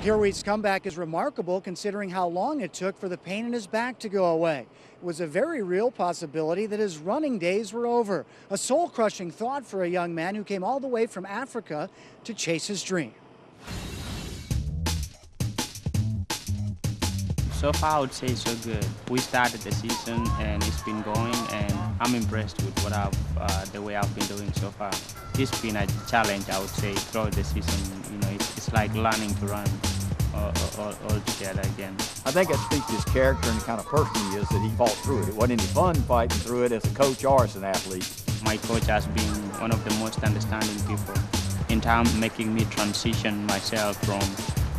Heroi's comeback is remarkable considering how long it took for the pain in his back to go away. It was a very real possibility that his running days were over. A soul-crushing thought for a young man who came all the way from Africa to chase his dream. So far, I would say so good. We started the season and it's been going, and I'm impressed with the way I've been doing so far. It's been a challenge, I would say, throughout the season. You know, it's like learning to run all together again. I think it speaks to his character and the kind of person he is that he fought through it. It wasn't any fun fighting through it as a coach or as an athlete. My coach has been one of the most understanding people in time making me transition myself from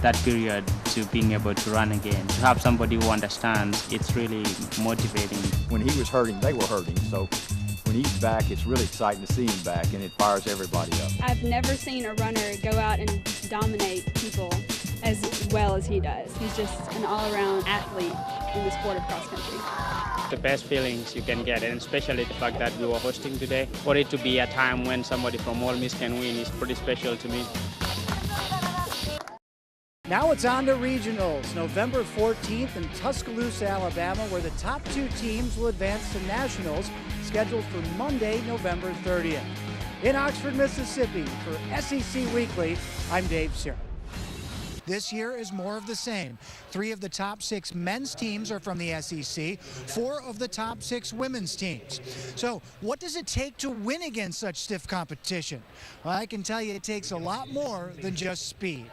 that period to being able to run again. To have somebody who understands, it's really motivating. When he was hurting, they were hurting. So when he's back, it's really exciting to see him back, and it fires everybody up. I've never seen a runner go out and dominate people as well as he does. He's just an all-around athlete in the sport of cross country. The best feelings you can get, and especially the fact that we were hosting today. For it to be a time when somebody from Ole Miss can win is pretty special to me. Now it's on to regionals, November 14th in Tuscaloosa, Alabama, where the top two teams will advance to nationals, scheduled for Monday, November 30th. In Oxford, Mississippi, for SEC Weekly, I'm Dave Cera. This year is more of the same. 3 of the top 6 men's teams are from the SEC, 4 of the top 6 women's teams. So what does it take to win against such stiff competition? Well, I can tell you it takes a lot more than just speed.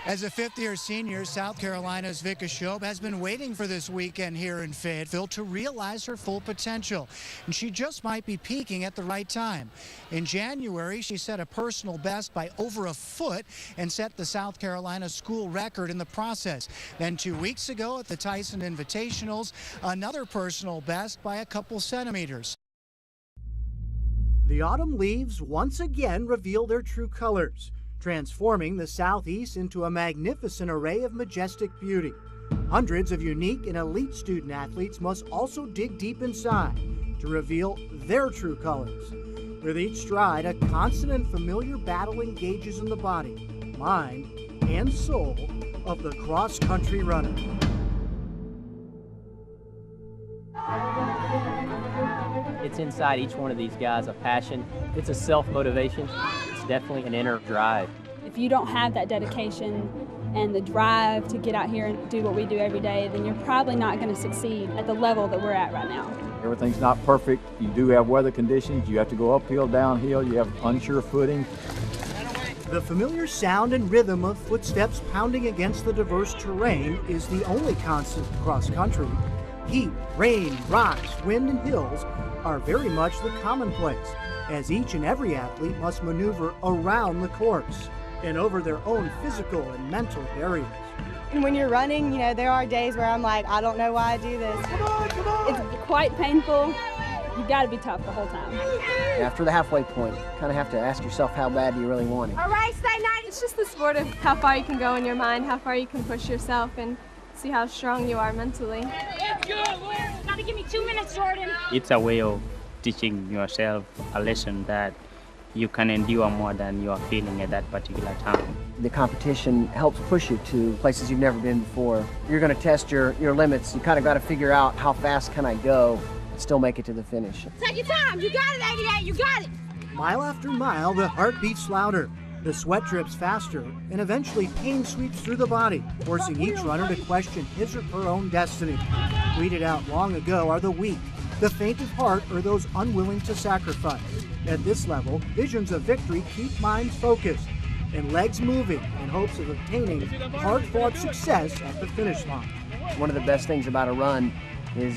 As a fifth-year senior, South Carolina's Vika Shobe has been waiting for this weekend here in Fayetteville to realize her full potential. And she just might be peaking at the right time. In January, she set a personal best by over a foot and set the South Carolina school record in the process. Then 2 weeks ago at the Tyson Invitationals, another personal best by a couple centimeters. The autumn leaves once again reveal their true colors, transforming the Southeast into a magnificent array of majestic beauty. Hundreds of unique and elite student athletes must also dig deep inside to reveal their true colors. With each stride, a constant and familiar battle engages in the body, mind, and soul of the cross-country runner. It's inside each one of these guys a passion. It's a self-motivation. It's definitely an inner drive. If you don't have that dedication and the drive to get out here and do what we do every day, then you're probably not going to succeed at the level that we're at right now. Everything's not perfect. You do have weather conditions. You have to go uphill, downhill. You have unsure footing. The familiar sound and rhythm of footsteps pounding against the diverse terrain is the only constant cross country. Heat, rain, rocks, wind, and hills are very much the commonplace, as each and every athlete must maneuver around the course and over their own physical and mental barriers. And when you're running, you know, there are days where I'm like, I don't know why I do this. It's quite painful. You've got to be tough the whole time. After the halfway point, you kind of have to ask yourself how bad do you really want it. All right, stay nice. It's just the sport of how far you can go in your mind, how far you can push yourself, and see how strong you are mentally. Let's go! Gotta give me 2 minutes, Jordan. It's a way of teaching yourself a lesson that you can endure more than you are feeling at that particular time. The competition helps push you to places you've never been before. You're going to test your limits. You kind of got to figure out how fast can I go and still make it to the finish. Take your time. You got it, 88. You got it. Mile after mile, the heart beats louder, the sweat drips faster, and eventually pain sweeps through the body, forcing each runner to question his or her own destiny. Tweeted out long ago are the weak, the faint of heart, or those unwilling to sacrifice. At this level, visions of victory keep minds focused and legs moving in hopes of obtaining hard-fought success at the finish line. One of the best things about a run is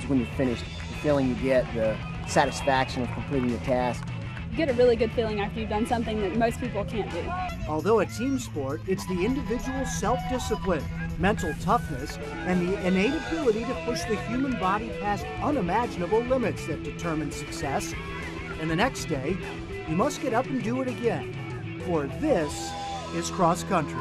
when you're finished. The feeling you get, the satisfaction of completing the task. You get a really good feeling after you've done something that most people can't do. Although a team sport, it's the individual self-discipline, mental toughness, and the innate ability to push the human body past unimaginable limits that determine success. And the next day, you must get up and do it again. For this is cross country.